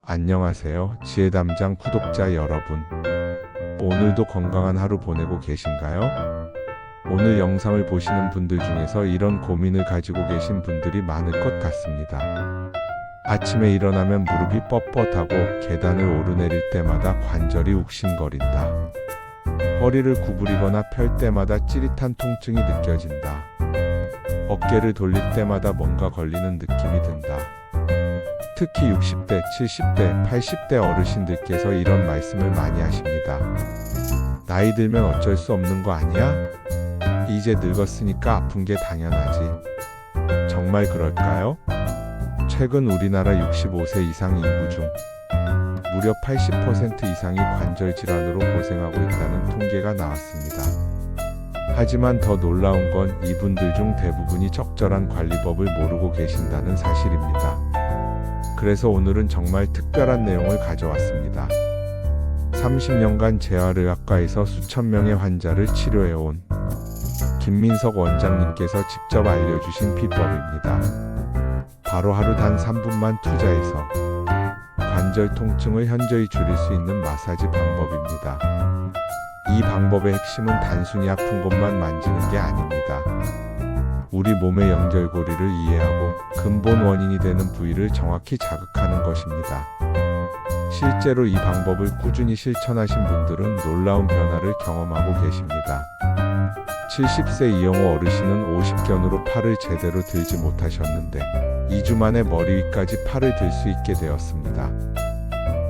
안녕하세요. 지혜담장 구독자 여러분. 오늘도 건강한 하루 보내고 계신가요? 오늘 영상을 보시는 분들 중에서 이런 고민을 가지고 계신 분들이 많을 것 같습니다. 아침에 일어나면 무릎이 뻣뻣하고 계단을 오르내릴 때마다 관절이 욱신거린다. 허리를 구부리거나 펼 때마다 찌릿한 통증이 느껴진다. 어깨를 돌릴 때마다 뭔가 걸리는 느낌이 든다. 특히 60대, 70대, 80대 어르신들께서 이런 말씀을 많이 하십니다. 나이 들면 어쩔 수 없는 거 아니야? 이제 늙었으니까 아픈 게 당연하지. 정말 그럴까요? 최근 우리나라 65세 이상 인구 중 무려 80% 이상이 관절 질환으로 고생하고 있다는 통계가 나왔습니다. 하지만 더 놀라운 건 이분들 중 대부분이 적절한 관리법을 모르고 계신다는 사실입니다. 그래서 오늘은 정말 특별한 내용을 가져왔습니다. 30년간 재활의학과에서 수천 명의 환자를 치료해온 김민석 원장님께서 직접 알려주신 비법입니다. 바로 하루 단 3분만 투자해서 관절 통증을 현저히 줄일 수 있는 마사지 방법입니다. 이 방법의 핵심은 단순히 아픈 곳만 만지는 게 아닙니다. 우리 몸의 연결고리를 이해하고 근본 원인이 되는 부위를 정확히 자극하는 것입니다. 실제로 이 방법을 꾸준히 실천하신 분들은 놀라운 변화를 경험하고 계십니다. 70세 이영호 어르신은 50견으로 팔을 제대로 들지 못하셨는데 2주 만에 머리 위까지 팔을 들 수 있게 되었습니다.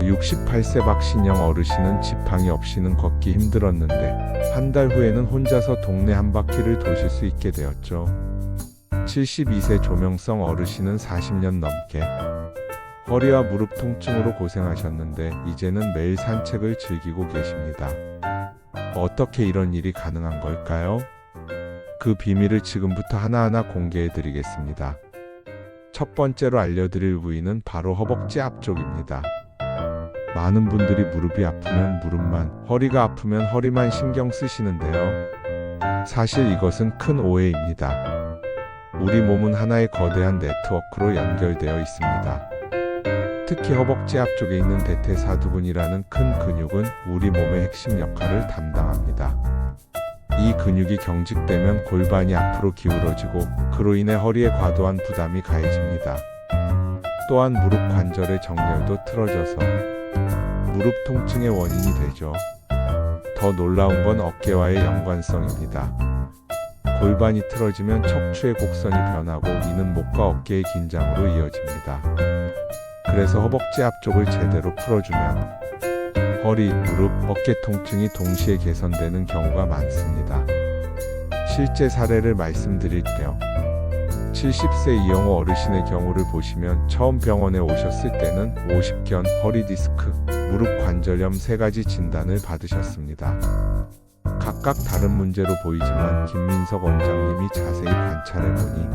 68세 박신영 어르신은 지팡이 없이는 걷기 힘들었는데 한 달 후에는 혼자서 동네 한 바퀴를 도실 수 있게 되었죠. 72세 조명성 어르신은 40년 넘게 허리와 무릎 통증으로 고생하셨는데 이제는 매일 산책을 즐기고 계십니다. 어떻게 이런 일이 가능한 걸까요? 그 비밀을 지금부터 하나하나 공개해 드리겠습니다. 첫 번째로 알려드릴 부위는 바로 허벅지 앞쪽입니다. 많은 분들이 무릎이 아프면 무릎만, 허리가 아프면 허리만 신경 쓰시는데요. 사실 이것은 큰 오해입니다. 우리 몸은 하나의 거대한 네트워크로 연결되어 있습니다. 특히 허벅지 앞쪽에 있는 대퇴사두근이라는 큰 근육은 우리 몸의 핵심 역할을 담당합니다. 이 근육이 경직되면 골반이 앞으로 기울어지고 그로 인해 허리에 과도한 부담이 가해집니다. 또한 무릎 관절의 정렬도 틀어져서 무릎 통증의 원인이 되죠. 더 놀라운 건 어깨와의 연관성입니다. 골반이 틀어지면 척추의 곡선이 변하고 이는 목과 어깨의 긴장으로 이어집니다. 그래서 허벅지 앞쪽을 제대로 풀어주면 허리, 무릎, 어깨 통증이 동시에 개선되는 경우가 많습니다. 실제 사례를 말씀드릴게요. 70세 이영호 어르신의 경우를 보시면 처음 병원에 오셨을 때는 50견, 허리 디스크, 무릎 관절염 3가지 진단을 받으셨습니다. 각각 다른 문제로 보이지만 김민석 원장님이 자세히 관찰해보니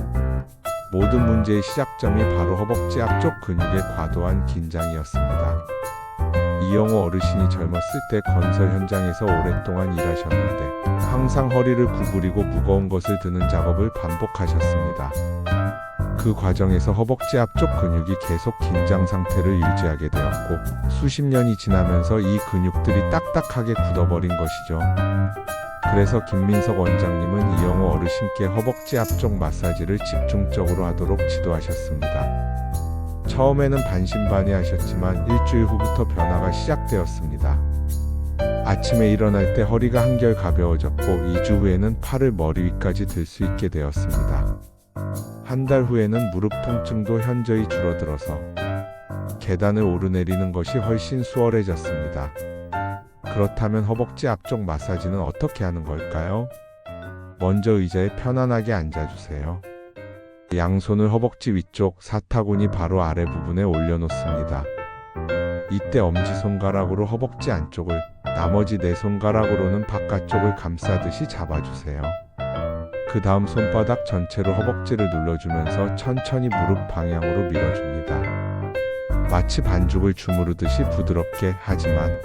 모든 문제의 시작점이 바로 허벅지 앞쪽 근육의 과도한 긴장이었습니다. 이영호 어르신이 젊었을 때 건설 현장에서 오랫동안 일하셨는데 항상 허리를 구부리고 무거운 것을 드는 작업을 반복하셨습니다. 그 과정에서 허벅지 앞쪽 근육이 계속 긴장 상태를 유지하게 되었고 수십 년이 지나면서 이 근육들이 딱딱하게 굳어버린 것이죠. 그래서 김민석 원장님은 이영호 어르신께 허벅지 앞쪽 마사지를 집중적으로 하도록 지도하셨습니다. 처음에는 반신반의하셨지만 일주일 후부터 변화가 시작되었습니다. 아침에 일어날 때 허리가 한결 가벼워졌고 2주 후에는 팔을 머리 위까지 들 수 있게 되었습니다. 한 달 후에는 무릎 통증도 현저히 줄어들어서 계단을 오르내리는 것이 훨씬 수월해졌습니다. 그렇다면 허벅지 앞쪽 마사지는 어떻게 하는 걸까요? 먼저 의자에 편안하게 앉아주세요. 양손을 허벅지 위쪽 사타구니 바로 아래 부분에 올려놓습니다. 이때 엄지손가락으로 허벅지 안쪽을, 나머지 4손가락으로는 바깥쪽을 감싸듯이 잡아주세요. 그 다음 손바닥 전체로 허벅지를 눌러주면서 천천히 무릎 방향으로 밀어줍니다. 마치 반죽을 주무르듯이 부드럽게 하지만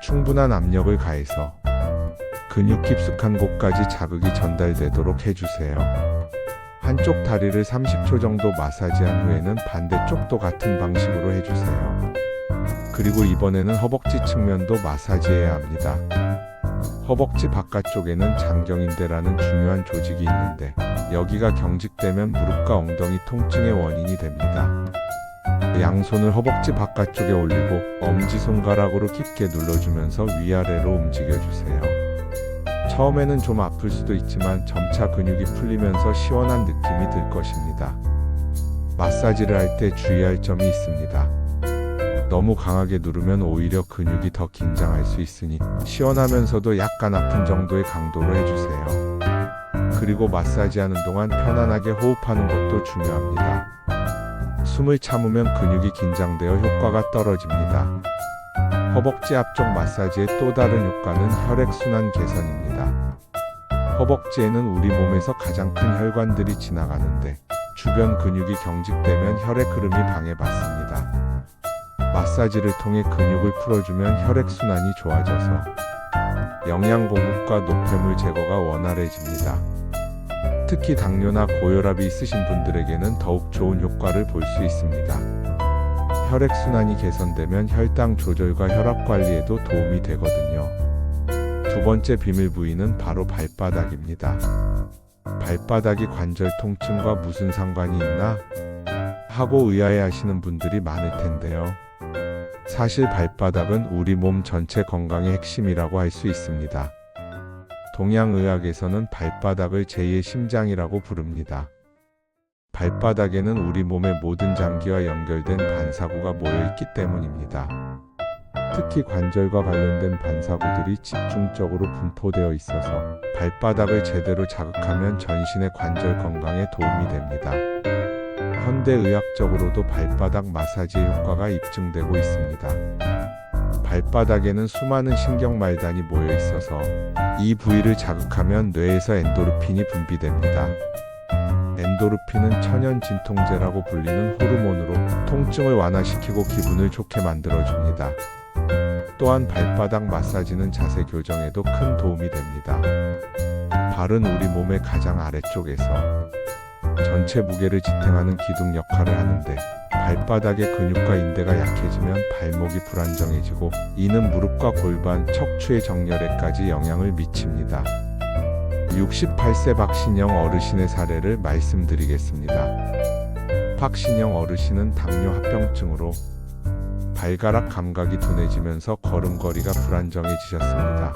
충분한 압력을 가해서 근육 깊숙한 곳까지 자극이 전달되도록 해주세요. 한쪽 다리를 30초 정도 마사지한 후에는 반대쪽도 같은 방식으로 해주세요. 그리고 이번에는 허벅지 측면도 마사지해야 합니다. 허벅지 바깥쪽에는 장경인대라는 중요한 조직이 있는데 여기가 경직되면 무릎과 엉덩이 통증의 원인이 됩니다. 양손을 허벅지 바깥쪽에 올리고 엄지손가락으로 깊게 눌러주면서 위아래로 움직여주세요. 처음에는 좀 아플 수도 있지만 점차 근육이 풀리면서 시원한 느낌이 들 것입니다. 마사지를 할 때 주의할 점이 있습니다. 너무 강하게 누르면 오히려 근육이 더 긴장할 수 있으니 시원하면서도 약간 아픈 정도의 강도로 해주세요. 그리고 마사지하는 동안 편안하게 호흡하는 것도 중요합니다. 숨을 참으면 근육이 긴장되어 효과가 떨어집니다. 허벅지 앞쪽 마사지의 또 다른 효과는 혈액순환 개선입니다. 허벅지에는 우리 몸에서 가장 큰 혈관들이 지나가는데 주변 근육이 경직되면 혈액 흐름이 방해받습니다. 마사지를 통해 근육을 풀어주면 혈액순환이 좋아져서 영양 공급과 노폐물 제거가 원활해집니다. 특히 당뇨나 고혈압이 있으신 분들에게는 더욱 좋은 효과를 볼 수 있습니다. 혈액순환이 개선되면 혈당 조절과 혈압 관리에도 도움이 되거든요. 두 번째 비밀 부위는 바로 발바닥입니다. 발바닥이 관절 통증과 무슨 상관이 있나? 하고 의아해하시는 분들이 많을 텐데요. 사실 발바닥은 우리 몸 전체 건강의 핵심이라고 할 수 있습니다. 동양의학에서는 발바닥을 제2의 심장이라고 부릅니다. 발바닥에는 우리 몸의 모든 장기와 연결된 반사구가 모여있기 때문입니다. 특히 관절과 관련된 반사구들이 집중적으로 분포되어 있어서 발바닥을 제대로 자극하면 전신의 관절 건강에 도움이 됩니다. 현대의학적으로도 발바닥 마사지의 효과가 입증되고 있습니다. 발바닥에는 수많은 신경말단이 모여 있어서 이 부위를 자극하면 뇌에서 엔도르핀이 분비됩니다. 엔도르핀은 천연 진통제라고 불리는 호르몬으로 통증을 완화시키고 기분을 좋게 만들어줍니다. 또한 발바닥 마사지는 자세 교정에도 큰 도움이 됩니다. 발은 우리 몸의 가장 아래쪽에서 전체 무게를 지탱하는 기둥 역할을 하는데 발바닥의 근육과 인대가 약해지면 발목이 불안정해지고 이는 무릎과 골반, 척추의 정렬에까지 영향을 미칩니다. 68세 박신영 어르신의 사례를 말씀드리겠습니다. 박신영 어르신은 당뇨 합병증으로 발가락 감각이 둔해지면서 걸음걸이가 불안정해지셨습니다.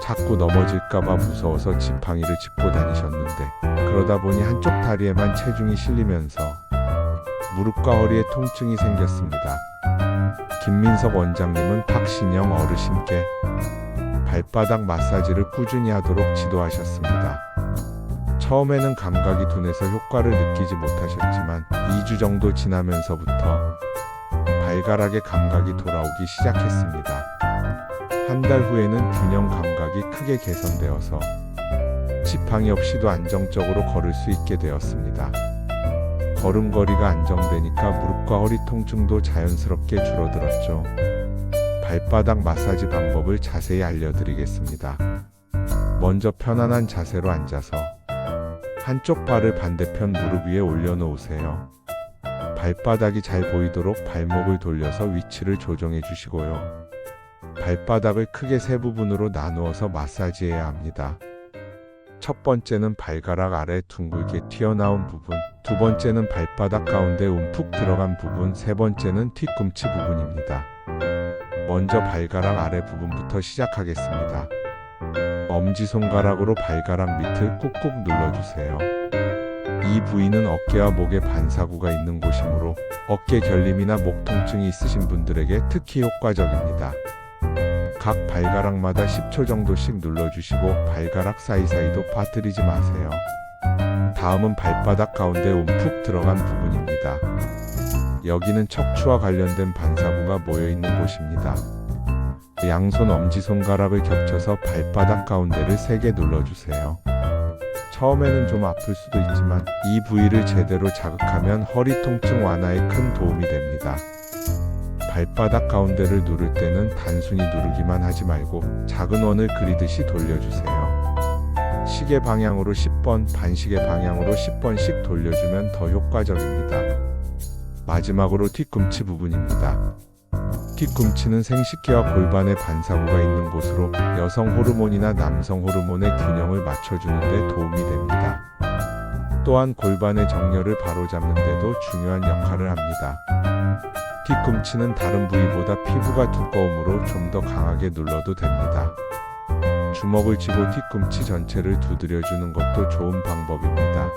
자꾸 넘어질까봐 무서워서 지팡이를 짚고 다니셨는데 그러다 보니 한쪽 다리에만 체중이 실리면서 무릎과 허리에 통증이 생겼습니다. 김민석 원장님은 박신영 어르신께 발바닥 마사지를 꾸준히 하도록 지도하셨습니다. 처음에는 감각이 둔해서 효과를 느끼지 못하셨지만 2주 정도 지나면서부터 발가락의 감각이 돌아오기 시작했습니다. 한 달 후에는 균형 감각이 크게 개선되어서 지팡이 없이도 안정적으로 걸을 수 있게 되었습니다. 걸음걸이가 안정되니까 무릎과 허리 통증도 자연스럽게 줄어들었죠. 발바닥 마사지 방법을 자세히 알려드리겠습니다. 먼저 편안한 자세로 앉아서 한쪽 발을 반대편 무릎 위에 올려놓으세요. 발바닥이 잘 보이도록 발목을 돌려서 위치를 조정해 주시고요. 발바닥을 크게 세 부분으로 나누어서 마사지해야 합니다. 첫 번째는 발가락 아래 둥글게 튀어나온 부분, 두 번째는 발바닥 가운데 움푹 들어간 부분, 세 번째는 뒤꿈치 부분입니다. 먼저 발가락 아래 부분부터 시작하겠습니다. 엄지손가락으로 발가락 밑을 꾹꾹 눌러주세요. 이 부위는 어깨와 목의 반사구가 있는 곳이므로 어깨 결림이나 목 통증이 있으신 분들에게 특히 효과적입니다. 각 발가락마다 10초 정도씩 눌러주시고 발가락 사이사이도 빠뜨리지 마세요. 다음은 발바닥 가운데 움푹 들어간 부분입니다. 여기는 척추와 관련된 반사구가 모여있는 곳입니다. 양손 엄지손가락을 겹쳐서 발바닥 가운데를 세게 눌러주세요. 처음에는 좀 아플 수도 있지만 이 부위를 제대로 자극하면 허리 통증 완화에 큰 도움이 됩니다. 발바닥 가운데를 누를 때는 단순히 누르기만 하지 말고 작은 원을 그리듯이 돌려주세요. 시계 방향으로 10번, 반시계 방향으로 10번씩 돌려주면 더 효과적입니다. 마지막으로 뒤꿈치 부분입니다. 뒤꿈치는 생식기와 골반의 반사구가 있는 곳으로 여성 호르몬이나 남성 호르몬의 균형을 맞춰주는 데 도움이 됩니다. 또한 골반의 정렬을 바로잡는 데도 중요한 역할을 합니다. 뒤꿈치는 다른 부위보다 피부가 두꺼우므로 좀 더 강하게 눌러도 됩니다. 주먹을 쥐고 뒤꿈치 전체를 두드려주는 것도 좋은 방법입니다.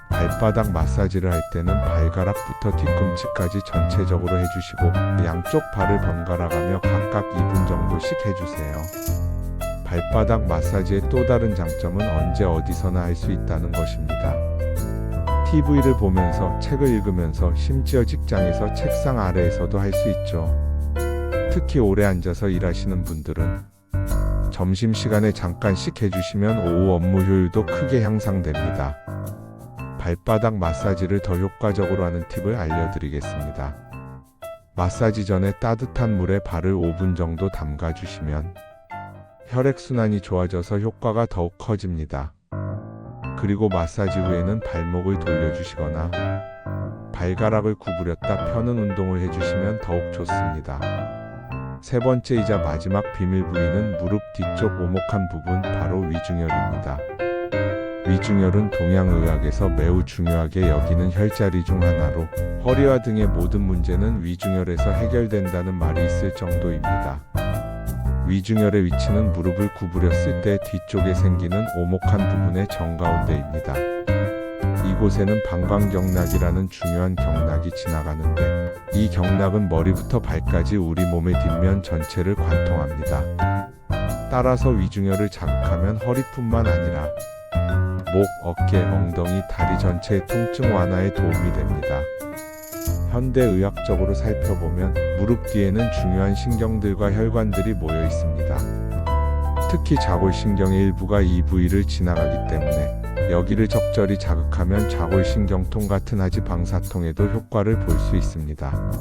발바닥 마사지를 할 때는 발가락부터 뒤꿈치까지 전체적으로 해주시고 양쪽 발을 번갈아가며 각각 2분 정도씩 해주세요. 발바닥 마사지의 또 다른 장점은 언제 어디서나 할 수 있다는 것입니다. TV를 보면서 책을 읽으면서 심지어 직장에서 책상 아래에서도 할 수 있죠. 특히 오래 앉아서 일하시는 분들은 점심시간에 잠깐씩 해주시면 오후 업무 효율도 크게 향상됩니다. 발바닥 마사지를 더 효과적으로 하는 팁을 알려드리겠습니다. 마사지 전에 따뜻한 물에 발을 5분 정도 담가주시면 혈액순환이 좋아져서 효과가 더욱 커집니다. 그리고 마사지 후에는 발목을 돌려주시거나 발가락을 구부렸다 펴는 운동을 해주시면 더욱 좋습니다. 세 번째이자 마지막 비밀 부위는 무릎 뒤쪽 오목한 부분, 바로 위중혈입니다. 위중혈은 동양의학에서 매우 중요하게 여기는 혈자리 중 하나로 허리와 등의 모든 문제는 위중혈에서 해결된다는 말이 있을 정도입니다. 위중혈의 위치는 무릎을 구부렸을 때 뒤쪽에 생기는 오목한 부분의 정가운데입니다. 이곳에는 방광경락이라는 중요한 경락이 지나가는데 이 경락은 머리부터 발까지 우리 몸의 뒷면 전체를 관통합니다. 따라서 위중혈을 자극하면 허리뿐만 아니라 목, 어깨, 엉덩이, 다리 전체의 통증 완화에 도움이 됩니다. 현대의학적으로 살펴보면 무릎 뒤에는 중요한 신경들과 혈관들이 모여 있습니다. 특히 좌골신경의 일부가 이 부위를 지나가기 때문에 여기를 적절히 자극하면 좌골신경통 같은 하지 방사통에도 효과를 볼 수 있습니다.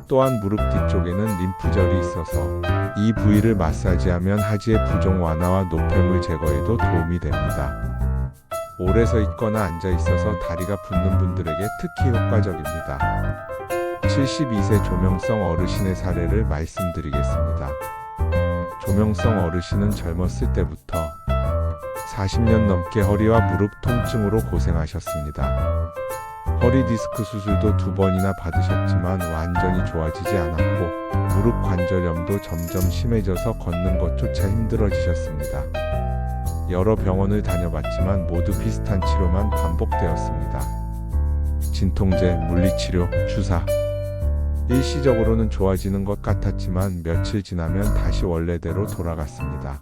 또한 무릎 뒤쪽에는 림프절이 있어서 이 부위를 마사지하면 하지의 부종 완화와 노폐물 제거에도 도움이 됩니다. 오래 서 있거나 앉아 있어서 다리가 붓는 분들에게 특히 효과적입니다. 72세 조명성 어르신의 사례를 말씀드리겠습니다. 조명성 어르신은 젊었을 때부터 40년 넘게 허리와 무릎 통증으로 고생하셨습니다. 허리 디스크 수술도 2번이나 받으셨지만 완전히 좋아지지 않았고 무릎 관절염도 점점 심해져서 걷는 것조차 힘들어지셨습니다. 여러 병원을 다녀봤지만 모두 비슷한 치료만 반복되었습니다. 진통제, 물리치료, 주사. 일시적으로는 좋아지는 것 같았지만 며칠 지나면 다시 원래대로 돌아갔습니다.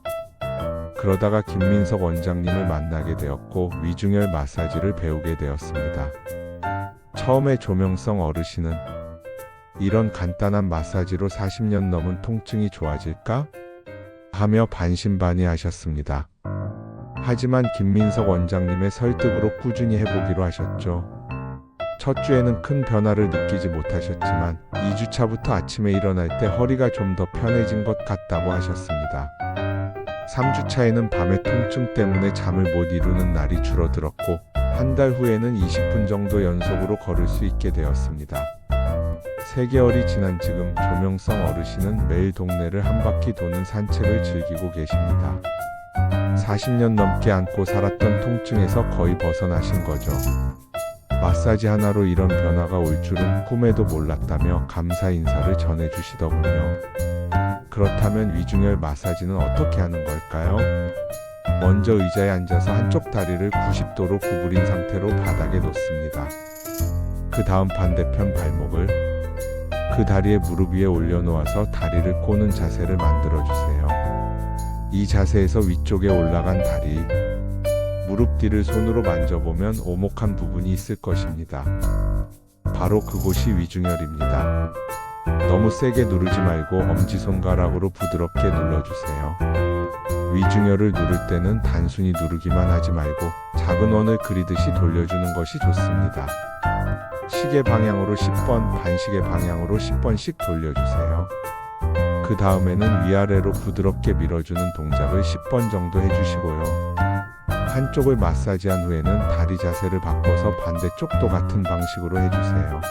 그러다가 김민석 원장님을 만나게 되었고 위중혈 마사지를 배우게 되었습니다. 처음에 조명성 어르신은 이런 간단한 마사지로 40년 넘은 통증이 좋아질까? 하며 반신반의하셨습니다. 하지만 김민석 원장님의 설득으로 꾸준히 해보기로 하셨죠. 첫 주에는 큰 변화를 느끼지 못하셨지만 2주차부터 아침에 일어날 때 허리가 좀 더 편해진 것 같다고 하셨습니다. 3주차에는 밤의 통증 때문에 잠을 못 이루는 날이 줄어들었고 한 달 후에는 20분 정도 연속으로 걸을 수 있게 되었습니다. 3개월이 지난 지금 조명성 어르신은 매일 동네를 한 바퀴 도는 산책을 즐기고 계십니다. 40년 넘게 안고 살았던 통증에서 거의 벗어나신 거죠. 마사지 하나로 이런 변화가 올 줄은 꿈에도 몰랐다며 감사 인사를 전해주시더군요. 그렇다면 위중혈 마사지는 어떻게 하는 걸까요? 먼저 의자에 앉아서 한쪽 다리를 90도로 구부린 상태로 바닥에 놓습니다. 그 다음 반대편 발목을 그 다리의 무릎 위에 올려놓아서 다리를 꼬는 자세를 만들어주세요. 이 자세에서 위쪽에 올라간 다리, 무릎 뒤를 손으로 만져보면 오목한 부분이 있을 것입니다. 바로 그곳이 위중혈입니다. 너무 세게 누르지 말고 엄지손가락으로 부드럽게 눌러주세요. 위중혈을 누를 때는 단순히 누르기만 하지 말고 작은 원을 그리듯이 돌려주는 것이 좋습니다. 시계 방향으로 10번, 반시계 방향으로 10번씩 돌려주세요. 그 다음에는 위아래로 부드럽게 밀어주는 동작을 10번 정도 해주시고요. 한쪽을 마사지한 후에는 다리 자세를 바꿔서 반대쪽도 같은 방식으로 해주세요.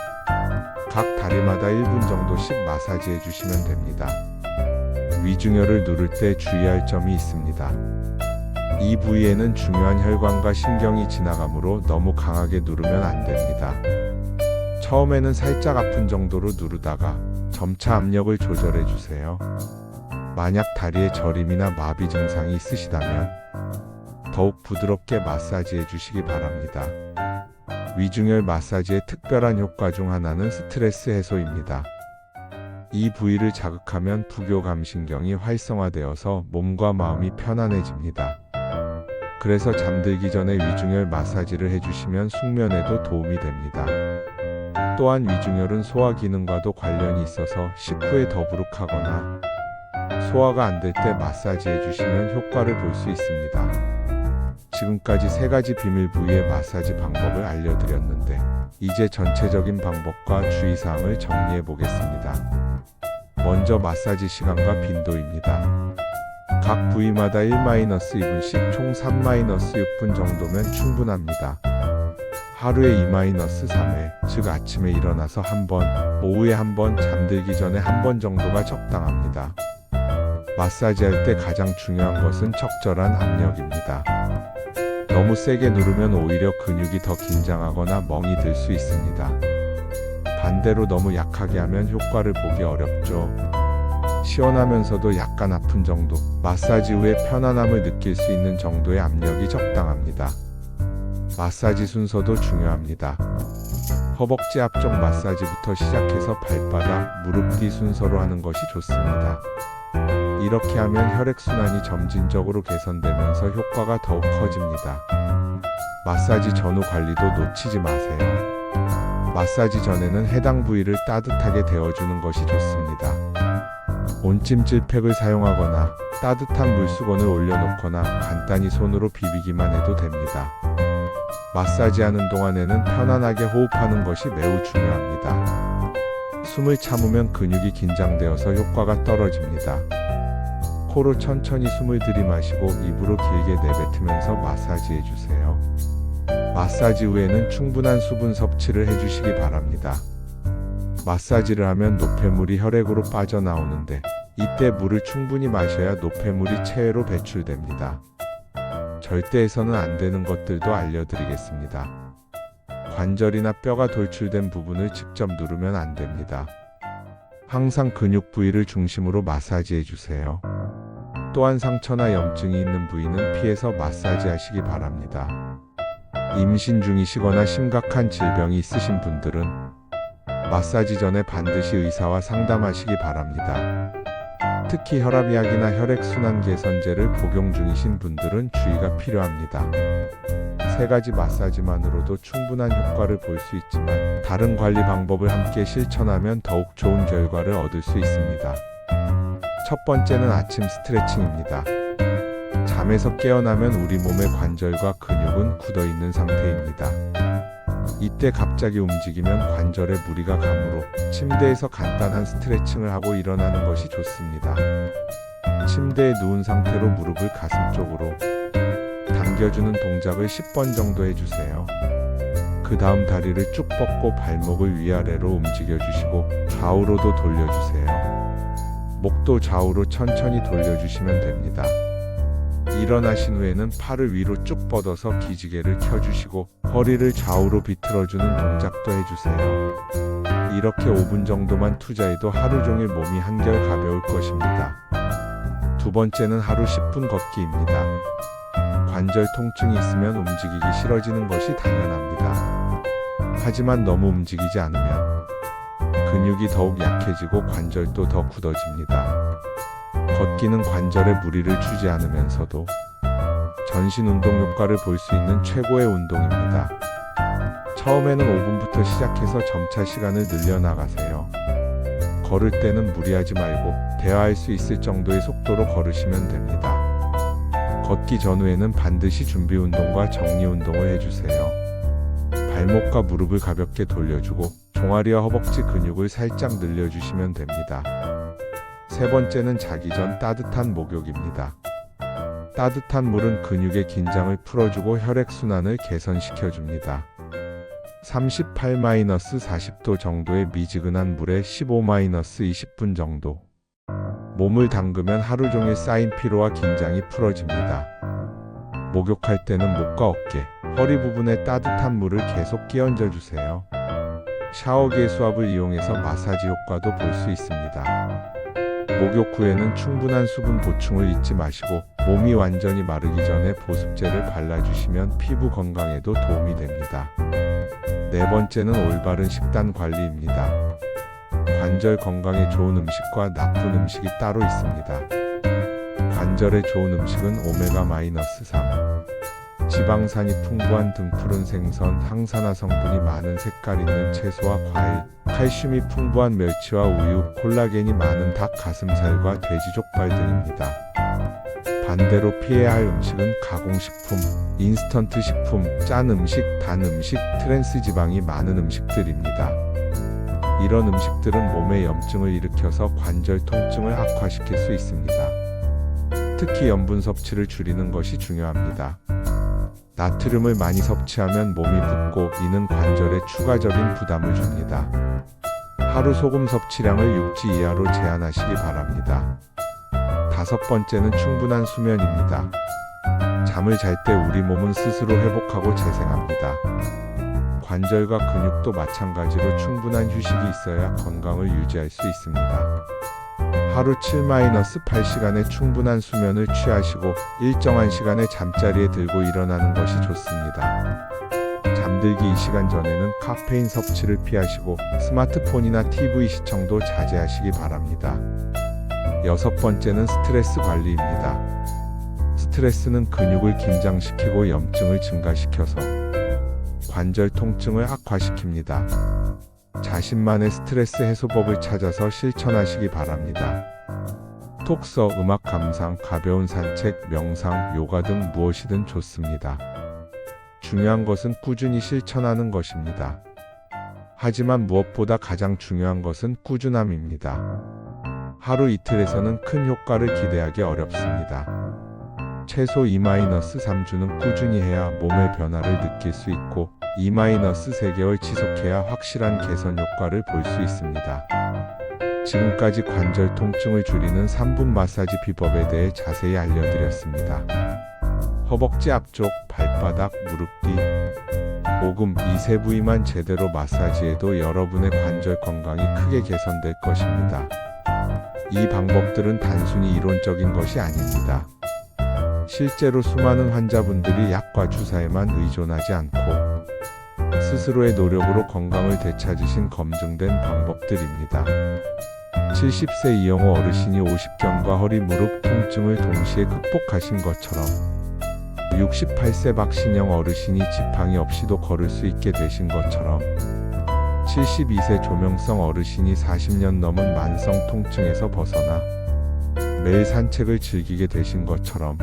각 다리마다 1분 정도씩 마사지 해주시면 됩니다. 위중혈을 누를 때 주의할 점이 있습니다. 이 부위에는 중요한 혈관과 신경이 지나가므로 너무 강하게 누르면 안 됩니다. 처음에는 살짝 아픈 정도로 누르다가 점차 압력을 조절해 주세요. 만약 다리에 저림이나 마비 증상이 있으시다면 더욱 부드럽게 마사지해 주시기 바랍니다. 위중혈 마사지의 특별한 효과 중 하나는 스트레스 해소입니다. 이 부위를 자극하면 부교감신경이 활성화되어서 몸과 마음이 편안해집니다. 그래서 잠들기 전에 위중혈 마사지를 해주시면 숙면에도 도움이 됩니다. 또한 위중혈은 소화 기능과도 관련이 있어서 식후에 더부룩하거나 소화가 안 될 때 마사지 해주시면 효과를 볼 수 있습니다. 지금까지 3가지 비밀 부위의 마사지 방법을 알려드렸는데 이제 전체적인 방법과 주의사항을 정리해 보겠습니다. 먼저 마사지 시간과 빈도입니다. 각 부위마다 1-2분씩 총 3-6분 정도면 충분합니다. 하루에 2-3회, 즉 아침에 일어나서 1번, 오후에 1번, 잠들기 전에 1번 정도가 적당합니다. 마사지할 때 가장 중요한 것은 적절한 압력입니다. 너무 세게 누르면 오히려 근육이 더 긴장하거나 멍이 들 수 있습니다. 반대로 너무 약하게 하면 효과를 보기 어렵죠. 시원하면서도 약간 아픈 정도, 마사지 후에 편안함을 느낄 수 있는 정도의 압력이 적당합니다. 마사지 순서도 중요합니다. 허벅지 앞쪽 마사지부터 시작해서 발바닥, 무릎 뒤 순서로 하는 것이 좋습니다. 이렇게 하면 혈액순환이 점진적으로 개선되면서 효과가 더욱 커집니다. 마사지 전후 관리도 놓치지 마세요. 마사지 전에는 해당 부위를 따뜻하게 데워주는 것이 좋습니다. 온찜질팩을 사용하거나 따뜻한 물수건을 올려놓거나 간단히 손으로 비비기만 해도 됩니다. 마사지하는 동안에는 편안하게 호흡하는 것이 매우 중요합니다. 숨을 참으면 근육이 긴장되어서 효과가 떨어집니다. 코로 천천히 숨을 들이마시고 입으로 길게 내뱉으면서 마사지 해주세요. 마사지 후에는 충분한 수분 섭취를 해주시기 바랍니다. 마사지를 하면 노폐물이 혈액으로 빠져나오는데 이때 물을 충분히 마셔야 노폐물이 체외로 배출됩니다. 절대 해서는 안 되는 것들도 알려드리겠습니다. 관절이나 뼈가 돌출된 부분을 직접 누르면 안 됩니다. 항상 근육 부위를 중심으로 마사지 해주세요. 또한 상처나 염증이 있는 부위는 피해서 마사지 하시기 바랍니다. 임신 중이시거나 심각한 질병이 있으신 분들은 마사지 전에 반드시 의사와 상담하시기 바랍니다. 특히 혈압약이나 혈액순환 개선제를 복용 중이신 분들은 주의가 필요합니다. 3가지 마사지만으로도 충분한 효과를 볼 수 있지만 다른 관리 방법을 함께 실천하면 더욱 좋은 결과를 얻을 수 있습니다. 첫 번째는 아침 스트레칭입니다. 잠에서 깨어나면 우리 몸의 관절과 근육은 굳어있는 상태입니다. 이때 갑자기 움직이면 관절에 무리가 가므로 침대에서 간단한 스트레칭을 하고 일어나는 것이 좋습니다. 침대에 누운 상태로 무릎을 가슴 쪽으로 당겨주는 동작을 10번 정도 해주세요. 그 다음 다리를 쭉 뻗고 발목을 위아래로 움직여주시고 좌우로도 돌려주세요. 목도 좌우로 천천히 돌려주시면 됩니다. 일어나신 후에는 팔을 위로 쭉 뻗어서 기지개를 켜주시고 허리를 좌우로 비틀어주는 동작도 해주세요. 이렇게 5분 정도만 투자해도 하루 종일 몸이 한결 가벼울 것입니다. 두 번째는 하루 10분 걷기입니다. 관절 통증이 있으면 움직이기 싫어지는 것이 당연합니다. 하지만 너무 움직이지 않으면 근육이 더욱 약해지고 관절도 더 굳어집니다. 걷기는 관절에 무리를 주지 않으면서도 전신 운동 효과를 볼 수 있는 최고의 운동입니다. 처음에는 5분부터 시작해서 점차 시간을 늘려나가세요. 걸을 때는 무리하지 말고 대화할 수 있을 정도의 속도로 걸으시면 됩니다. 걷기 전후에는 반드시 준비 운동과 정리 운동을 해주세요. 발목과 무릎을 가볍게 돌려주고 종아리와 허벅지 근육을 살짝 늘려주시면 됩니다. 세 번째는 자기 전 따뜻한 목욕입니다. 따뜻한 물은 근육의 긴장을 풀어주고 혈액순환을 개선시켜줍니다. 38-40도 정도의 미지근한 물에 15-20분 정도. 몸을 담그면 하루 종일 쌓인 피로와 긴장이 풀어집니다. 목욕할 때는 목과 어깨, 허리 부분에 따뜻한 물을 계속 끼얹어 주세요. 샤워기의 수압을 이용해서 마사지 효과도 볼 수 있습니다. 목욕 후에는 충분한 수분 보충을 잊지 마시고 몸이 완전히 마르기 전에 보습제를 발라주시면 피부 건강에도 도움이 됩니다. 네 번째는 올바른 식단 관리입니다. 관절 건강에 좋은 음식과 나쁜 음식이 따로 있습니다. 관절에 좋은 음식은 오메가-3, 지방산이 풍부한 등푸른 생선, 항산화 성분이 많은 색깔 있는 채소와 과일, 칼슘이 풍부한 멸치와 우유, 콜라겐이 많은 닭 가슴살과 돼지 족발 등입니다. 반대로 피해야 할 음식은 가공식품, 인스턴트 식품, 짠 음식, 단 음식, 트랜스 지방이 많은 음식들입니다. 이런 음식들은 몸에 염증을 일으켜서 관절 통증을 악화시킬 수 있습니다. 특히 염분 섭취를 줄이는 것이 중요합니다. 나트륨을 많이 섭취하면 몸이 붓고 이는 관절에 추가적인 부담을 줍니다. 하루 소금 섭취량을 6지 이하로 제한하시기 바랍니다. 다섯 번째는 충분한 수면입니다. 잠을 잘 때 우리 몸은 스스로 회복하고 재생합니다. 관절과 근육도 마찬가지로 충분한 휴식이 있어야 건강을 유지할 수 있습니다. 하루 7-8시간의 충분한 수면을 취하시고 일정한 시간에 잠자리에 들고 일어나는 것이 좋습니다. 잠들기 2시간 전에는 카페인 섭취를 피하시고 스마트폰이나 TV 시청도 자제하시기 바랍니다. 여섯 번째는 스트레스 관리입니다. 스트레스는 근육을 긴장시키고 염증을 증가시켜서 관절 통증을 악화시킵니다. 자신만의 스트레스 해소법을 찾아서 실천하시기 바랍니다. 독서, 음악 감상, 가벼운 산책, 명상, 요가 등 무엇이든 좋습니다. 중요한 것은 꾸준히 실천하는 것입니다. 하지만 무엇보다 가장 중요한 것은 꾸준함입니다. 하루 이틀에서는 큰 효과를 기대하기 어렵습니다. 최소 2-3주는 꾸준히 해야 몸의 변화를 느낄 수 있고 2-3개월 지속해야 확실한 개선 효과를 볼 수 있습니다. 지금까지 관절 통증을 줄이는 3분 마사지 비법에 대해 자세히 알려드렸습니다. 허벅지 앞쪽, 발바닥, 무릎 뒤, 오금 이 세 부위만 제대로 마사지해도 여러분의 관절 건강이 크게 개선될 것입니다. 이 방법들은 단순히 이론적인 것이 아닙니다. 실제로 수많은 환자분들이 약과 주사에만 의존하지 않고 스스로의 노력으로 건강을 되찾으신 검증된 방법들입니다. 70세 이영호 어르신이 오십견과 허리 무릎 통증을 동시에 극복하신 것처럼 68세 박신영 어르신이 지팡이 없이도 걸을 수 있게 되신 것처럼 72세 조명성 어르신이 40년 넘은 만성 통증에서 벗어나 매일 산책을 즐기게 되신 것처럼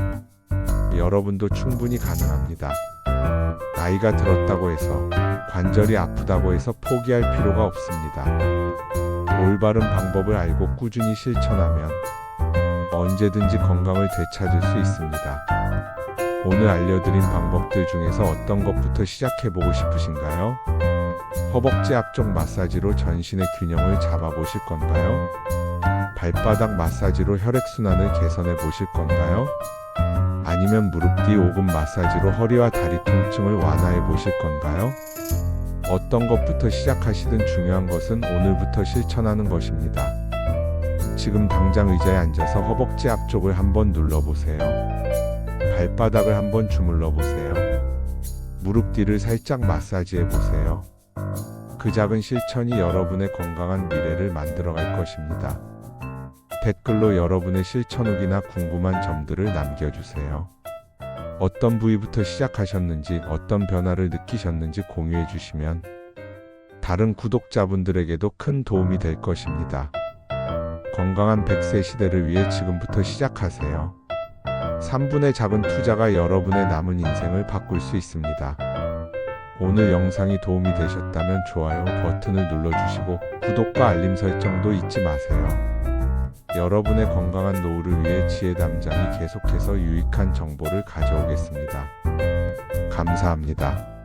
여러분도 충분히 가능합니다. 나이가 들었다고 해서 관절이 아프다고 해서 포기할 필요가 없습니다. 올바른 방법을 알고 꾸준히 실천하면 언제든지 건강을 되찾을 수 있습니다. 오늘 알려드린 방법들 중에서 어떤 것부터 시작해보고 싶으신가요? 허벅지 앞쪽 마사지로 전신의 균형을 잡아보실 건가요? 발바닥 마사지로 혈액순환을 개선해 보실 건가요? 아니면 무릎 뒤 오금 마사지로 허리와 다리 통증을 완화해 보실 건가요? 어떤 것부터 시작하시든 중요한 것은 오늘부터 실천하는 것입니다. 지금 당장 의자에 앉아서 허벅지 앞쪽을 한번 눌러보세요. 발바닥을 한번 주물러 보세요. 무릎 뒤를 살짝 마사지해 보세요. 그 작은 실천이 여러분의 건강한 미래를 만들어갈 것입니다. 댓글로 여러분의 실천 후기나 궁금한 점들을 남겨주세요. 어떤 부위부터 시작하셨는지, 어떤 변화를 느끼셨는지 공유해 주시면 다른 구독자분들에게도 큰 도움이 될 것입니다. 건강한 100세 시대를 위해 지금부터 시작하세요. 3분의 작은 투자가 여러분의 남은 인생을 바꿀 수 있습니다. 오늘 영상이 도움이 되셨다면 좋아요 버튼을 눌러주시고 구독과 알림 설정도 잊지 마세요. 여러분의 건강한 노후를 위해 지혜담장이 계속해서 유익한 정보를 가져오겠습니다. 감사합니다.